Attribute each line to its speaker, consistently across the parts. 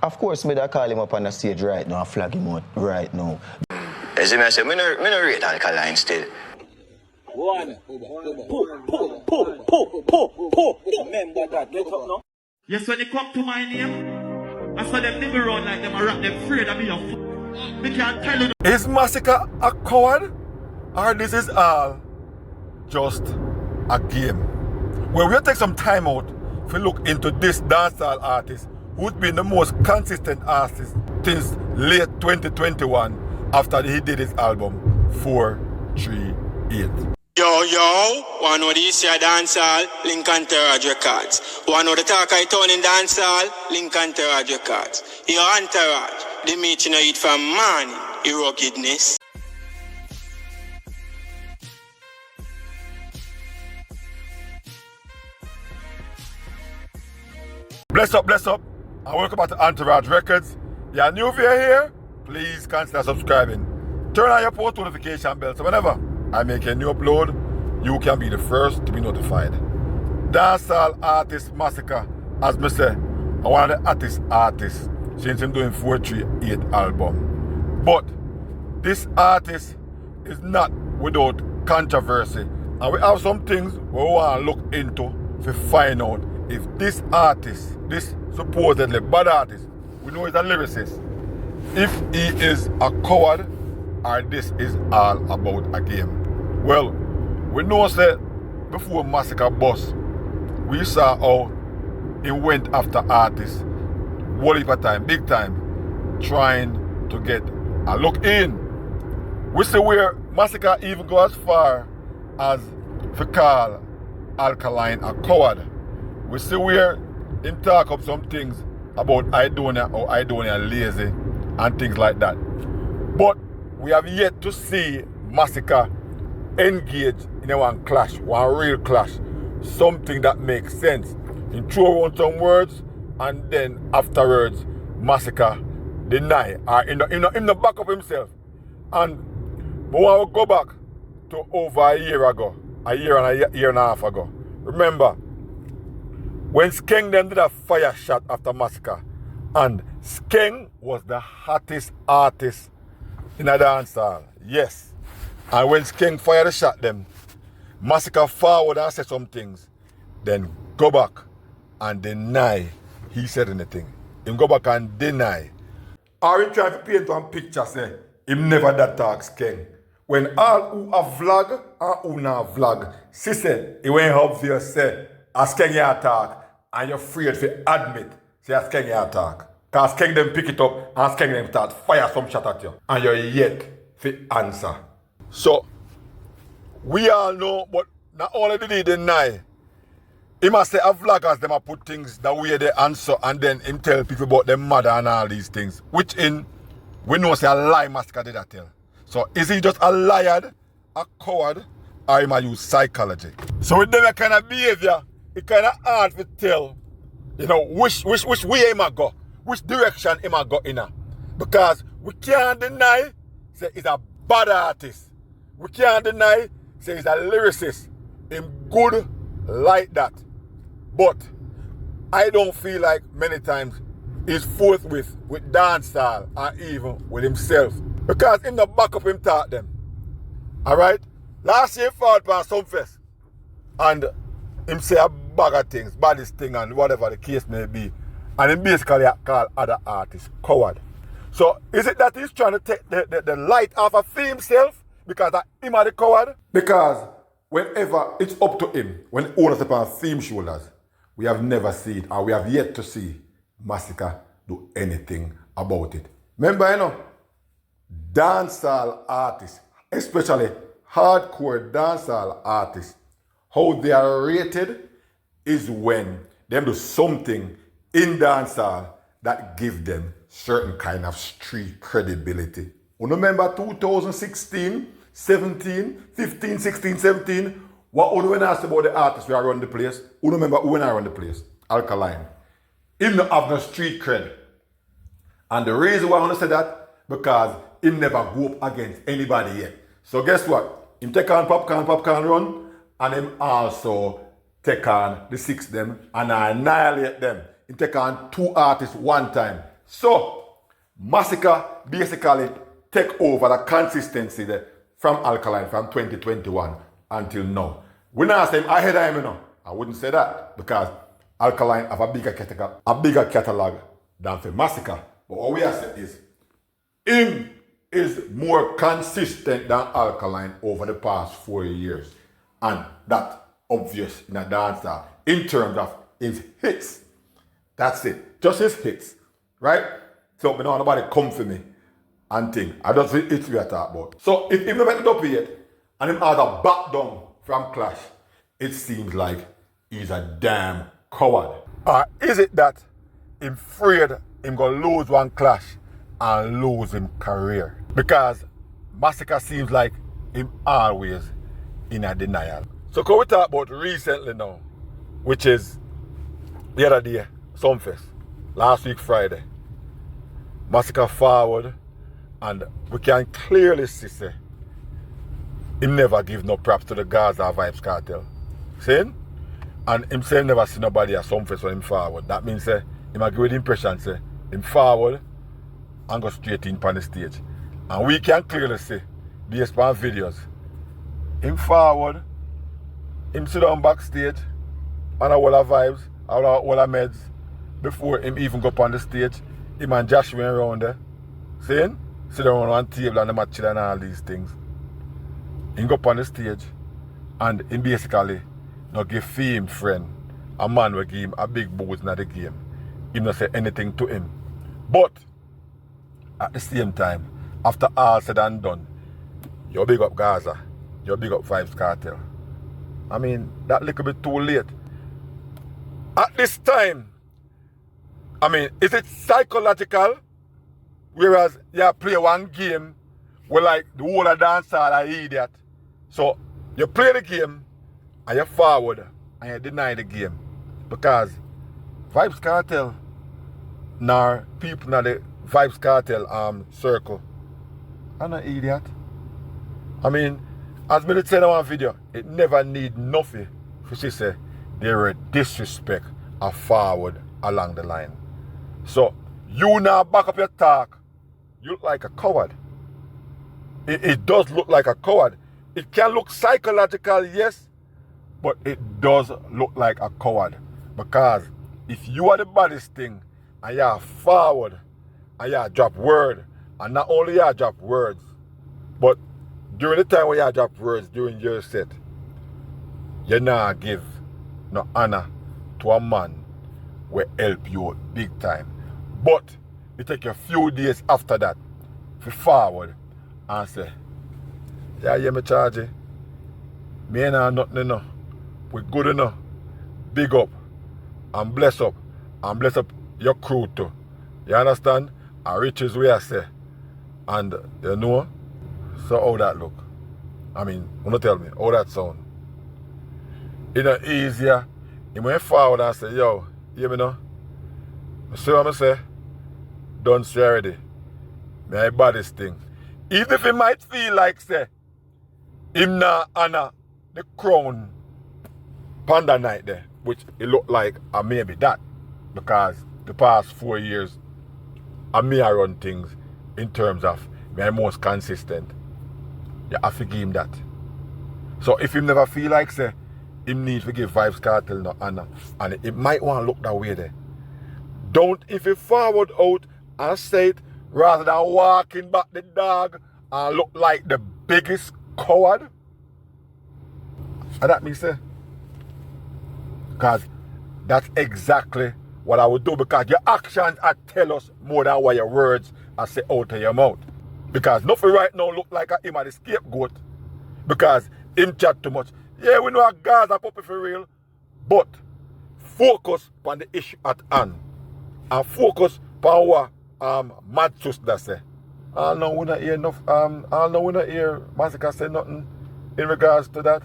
Speaker 1: Of course, me da call him up on the stage right now and flag him out right now.
Speaker 2: You see me, I say, me no rate Alkaline still.
Speaker 3: One. Remember that. Get up now.
Speaker 4: Yes, when they come to my name, I saw them nigga run like them, I rap them afraid of me. They can't tell you.
Speaker 5: Is Masicka a coward? Or this is all just a game? Well, we'll take some time out to look into this dancehall artist who's been the most consistent artist since late 2021 after he did his album 438.
Speaker 6: Yo, one of these here dancehall, Lincoln Terrage Records. One of the talk I turn in dancehall, Lincoln Terrage Records. Your entourage, the meat you know eat from money, your ruggedness.
Speaker 5: Bless up, and welcome back to Entourage Records. You're new if you're here, please consider subscribing. Turn on your post notification bell so whenever I make a new upload, you can be the first to be notified. Dancehall artist Masicka, as me say, one of the artists since him doing 438 album. But this artist is not without controversy, and we have some things we want to look into to find out if this artist, this supposedly bad artist, we know he's a lyricist, if he is a coward or this is all about a game. Well, we know that before Masicka bust, we saw how he went after artists, whole heap of time, big time, trying to get a look in. We see where Masicka even go as far as to call Alkaline a coward. We see where him talk up some things about Idonia or Idonia lazy and things like that. But we have yet to see Masicka engage in a one clash, one real clash, something that makes sense. He throw around some words and then afterwards Masicka deny or in the back of himself. And we want to go back to over a year ago, a year and a half ago. Remember, when Skeng them did a fire shot after Masicka, and Skeng was the hottest artist in a dancehall. Yes. And when Skeng fired a shot them, Masicka forward and said some things, then go back and deny he said anything. Him go back and deny. Are we trying to paint one picture say him never that talk Skeng? When all who a vlog and who not vlog, she said, it went obvious say, a Skeng ya talk, and you're afraid to admit, say a Skeng ya talk. Because Skeng them pick it up and Skeng them start fire some shot at you. And you're yet to answer. So, we all know, but not only did he deny, he must say a vloggers them a put things the way they answer and then him tell people about them mother and all these things. Which we know say a lie Masicka did that tell. So is he just a liar, a coward, or he might use psychology? So with them kind of behavior, it kind of hard to tell, which way he might go, which direction he might go in. Because we can't deny, say he's a bad artist. We can't deny, say he's a lyricist. Him good like that. But I don't feel like many times he's forthwith with dancehall or even with himself. Because in the back of him taught them. Alright? Last year he fought for some fest. And him say a bag of things, baddest thing and whatever the case may be. And he basically call other artists coward. So is it that he's trying to take the light off of himself because that him are the coward? Because whenever it's up to him, when he holds upon theme shoulders, we have never seen or we have yet to see Masicka do anything about it. Remember, dancehall artists, especially hardcore dancehall artists, how they are rated is when they do something in dancehall that give them certain kind of street credibility. You remember 2016, 17, 15, 16, 17, what when I asked about the artists who are run the place, you remember when I run the place? Alkaline. Him not have no street cred. And the reason why I want to say that, because he never go up against anybody yet. So guess what? Him take on popcorn run, and him also take on the six them and annihilate them. He take on two artists one time. So, Masicka basically take over the consistency there from Alkaline from 2021 until now. We not say him ahead of him, you know. I wouldn't say that because Alkaline have a bigger catalog than for Masicka. But what we are saying is, him is more consistent than Alkaline over the past 4 years. And that's obvious in a dancer in terms of his hits. That's it. Just his hits. Right? So, I know nobody come for me and think. I don't think it's we are talking about. So, if him never ended up yet and him had a back down from Clash, it seems like he's a damn coward. Or is it that him afraid him gonna lose one Clash and lose him career? Because Masicka seems like him always in a denial. So can we talk about recently now, which is the other day, Sumfest, last week Friday. Masicka forward and we can clearly see say he never give no props to the Gaza Vybz Kartel. Saying? And him say never see nobody at Sumfest when him forward. That means say him agree with the impression say him forward and go straight in on the stage. And we can clearly see, based on videos, him forward, him sit down backstage, and a wall of vibes, a wall of meds, before him even go up on the stage. Him and Josh went around there, saying, sit down on one table and them a chill and all these things. Him go up on the stage, and him basically not give him friend, a man will give him a big boost in the game. He not say anything to him. But, at the same time, after all said and done, you big up Gaza, you big up Vybz Kartel. I mean, that little bit too late. At this time, I mean, is it psychological? Whereas you play one game where like the whole of dancer are idiot. So you play the game and you forward and you deny the game. Because Vybz Kartel, nor people in the Vybz Kartel circle, I'm not idiot. I mean, as me said in one video, it never need nothing for she say they were disrespect a forward along the line. So you now back up your talk, you look like a coward. It does look like a coward. It can look psychological, yes, but it does look like a coward. Because if you are the baddest thing and you are forward and you drop word, and not only you drop words, but during the time when you drop words during your set, you not give no honor to a man will help you big time. But it take a few days after that to forward and say, yeah, me charge you. Me ain't nothing enough. We good enough. Big up and bless up your crew too. You understand? And riches we I say. And you know, so how that look? I mean, wanna tell me, how that sound? It's not easier. He went forward and say, yo, hear me now? I see what I say? Done say already. My baddest thing. Even if he might feel like say, him not honor the crown Panda night there, which it looked like maybe that. Because the past 4 years, I run things in terms of my most consistent. You have to give him that. So if him never feel like say, him need to give Vybz Kartel no honor, and it might want to look that way there. Don't if you forward out and say it rather than walking back the dog and look like the biggest coward. And that means say, because that's exactly what I would do, because your actions are tell us more than what your words are say out of your mouth. Because nothing right now look like him at the scapegoat. Because him chat too much. Yeah, we know a Gaza puppy for real. But focus on the issue at hand. And focus on what Mad Sister say. I know we not hear enough. I know we not hear Masicka say nothing in regards to that.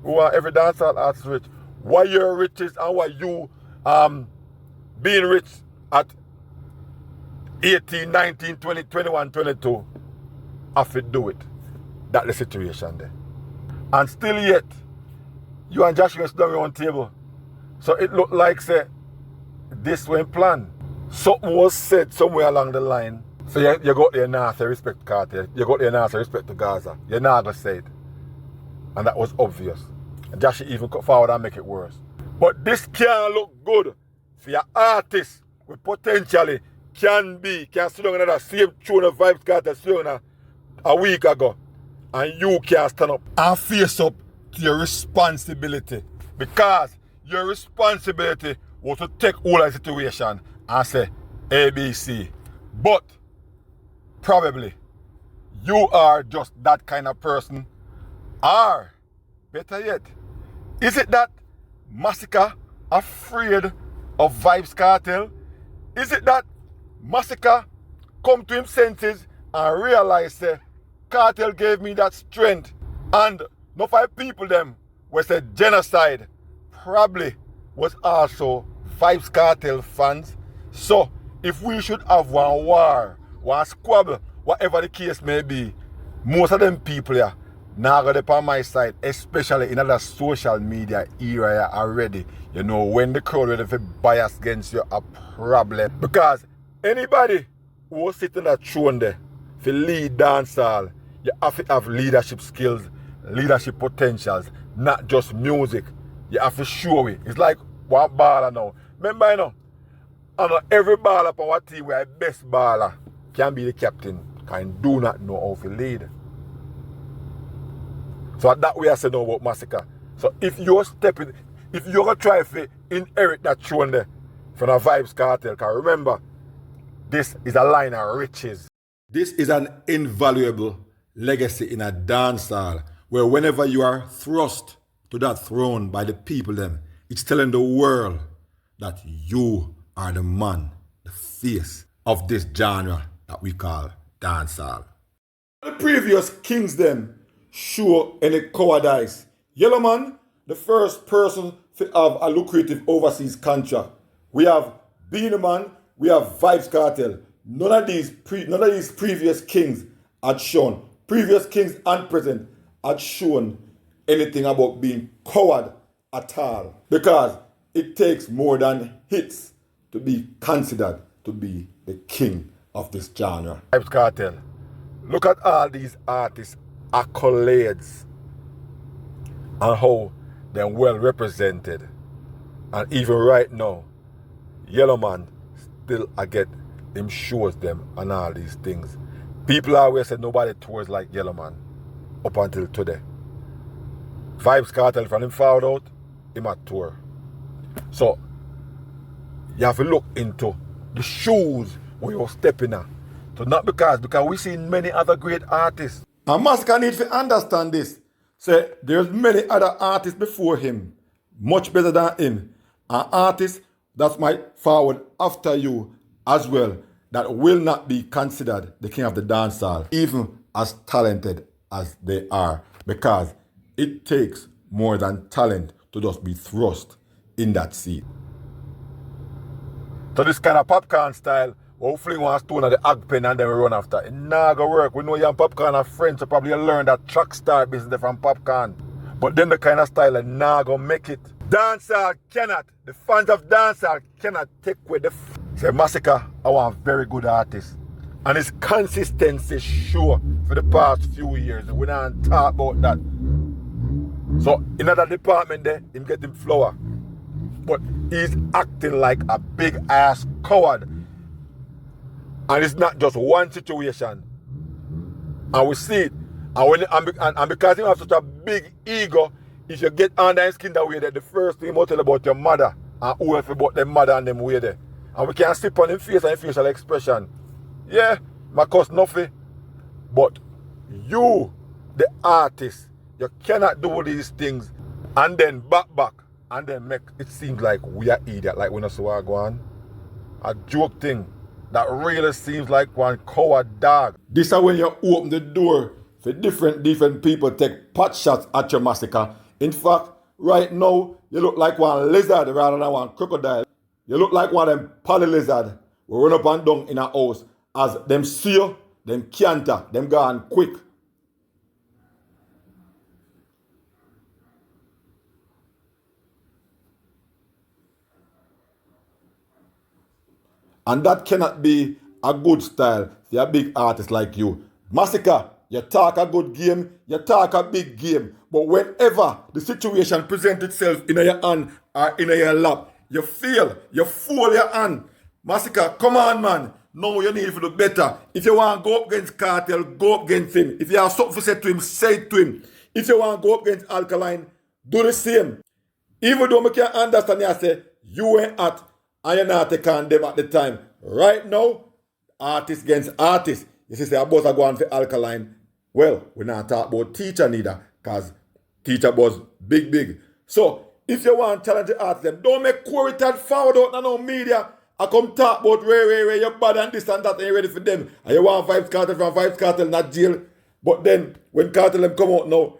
Speaker 5: We want every dancer that's rich. Why your riches and why you being rich at 18, 19, 20, 21, 22 have to do it. That's the situation there. And still yet, you and Josh sit down on one table. So it look like say this went planned. something was said somewhere along the line. So you got there now to respect Kartel. You got there now to respect the Gaza. You're not going to say it. And that was obvious. And Josh even cut forward and make it worse. But this can't look good for your artist who potentially can sit down another same tune of Vybz Kartel song a week ago. And you can't stand up and face up to your responsibility. Because your responsibility was to take all the situation and say ABC. But probably you are just that kind of person. Or, better yet, is it that Masicka afraid of Vybz Kartel? Is it that Masicka come to him senses and realize that Kartel gave me that strength? And no five people them who said genocide probably was also Vybz Kartel fans. So if we should have one war, one squabble, whatever the case may be, most of them people here now go up on my side, especially in the social media era already. You know, when the crowd ready to bias against you, a problem. Because anybody who sit in that throne there to lead dancehall, you have to have leadership skills, leadership potentials, not just music. You have to show it. It's like one baller now. Remember, you know, every baller on our team, where the best baller can be the captain, and do not know how to lead. So that way I say now about Masicka. So if you're stepping, if you're going to try to inherit that throne there from a Vybz Kartel, because remember, this is a line of riches. This is an invaluable legacy in a dancehall where whenever you are thrust to that throne by the people them, it's telling the world that you are the man, the face of this genre that we call dancehall. The previous kings them show any cowardice. Yellow Man, the first person to have a lucrative overseas contract. We have Beenie Man, we have Vybz Kartel. None of these previous kings had shown, previous kings and present had shown anything about being coward at all. Because it takes more than hits to be considered to be the king of this genre. Vybz Kartel. Look at all these artists' accolades and how they're well represented. And even right now, Yellow Man still I get him shows them and all these things. People always say nobody tours like Yellow Man up until today. Vybz Kartel, from him found out, him a tour. So you have to look into the shoes where you're stepping at. So not because we see many other great artists. And Masicka needs to understand this. So there's many other artists before him, much better than him. An artist that might forward after you as well, that will not be considered the king of the dancehall, even as talented as they are. Because it takes more than talent to just be thrust in that seat. So this kind of popcorn style, hopefully one stone at the ag pen and then we run after. It not gonna work. We know you and Popcorn are friends, so probably you learn that track star business from Popcorn. But then the kind of style is not gonna make it. Dancehall cannot, the fans of dancehall cannot take away the Say Masicka, I want a very good artist. And his consistency sure for the past few years. And we don't talk about that. So in another department there, him getting flower. But he's acting like a big ass coward. And it's not just one situation. And we see it. And because he has such a big ego, if you get under his skin that way there, the first thing he will tell about your mother and who else about their mother and them way there. And we can sip on his face and his facial expression. Yeah, my cost nothing. But you, the artist, you cannot do these things and then back and then make it seem like we are idiot, like we not so go on. A joke thing that really seems like one coward dog. This is when you open the door for different people take pot shots at your Masicka. In fact, right now, you look like one lizard rather than one crocodile. You look like one of them poly lizard who run up and down in a house. As them see you, them canter, them gone quick. And that cannot be a good style for a big artist like you. Masicka, you talk a good game, you talk a big game. But whenever the situation presents itself in your hand or in your lap, you fail, you fool your hand. Masicka, come on, man. No, you need to do better. If you want to go up against Kartel, go up against him. If you have something to say to him, say it to him. If you want to go up against Alkaline, do the same. Even though I can't understand, I say, you ain't at, and you're not taking on them at the time. Right now, artist against artist. You see, I both are going for Alkaline. Well, we're not talking about teacher neither, because teacher was big. So, if you want talented artists, them don't make quoted forward out in no media. I come talk about Ray, you're bad and this and that, and you're ready for them. And you want Vybz Kartel from Vybz Kartel, not jail. But then, when Kartel them come out now,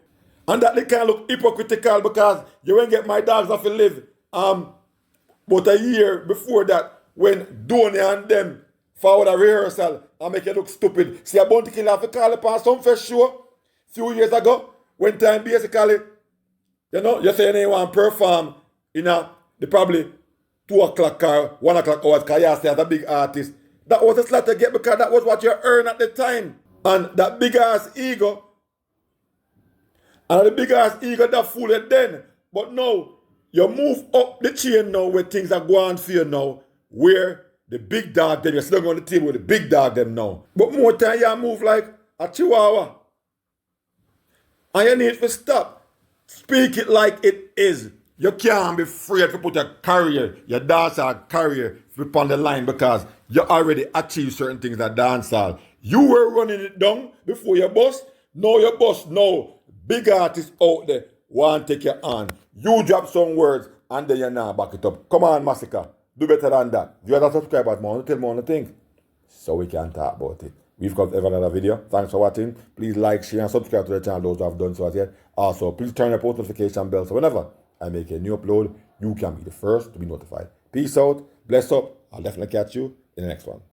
Speaker 5: and that they can look hypocritical because you won't get my dogs off to live. But a year before that, when Donny and them forward a rehearsal and make you look stupid. See, a bounty killer have to call upon some first show a few years ago, when time basically, you know, you say you want to perform in the probably 2 o'clock or 1 o'clock hours because you say as a big artist. That was a slot to get because that was what you earned at the time. And that big ass ego, that fool you then. But now, you move up the chain now where things are going for you now, where the big dog them, you're sitting on the table with the big dog them now. But more time you move like a chihuahua. And you need to stop. Speak it like it is. You can't be afraid to put your career, your dancehall career upon the line because you already achieved certain things at dancehall. You were running it down before your boss. Now your boss, no. Big artists out there want to take your on. You drop some words and then you now back it up. Come on, Masicka. Do better than that. If you're not subscribed, but more, tell more on the thing. So we can talk about it. We've got another video. Thanks for watching. Please like, share, and subscribe to the channel, those who have done so as yet. Also, please turn your post notification bell so whenever I make a new upload, you can be the first to be notified. Peace out. Bless up. I'll definitely catch you in the next one.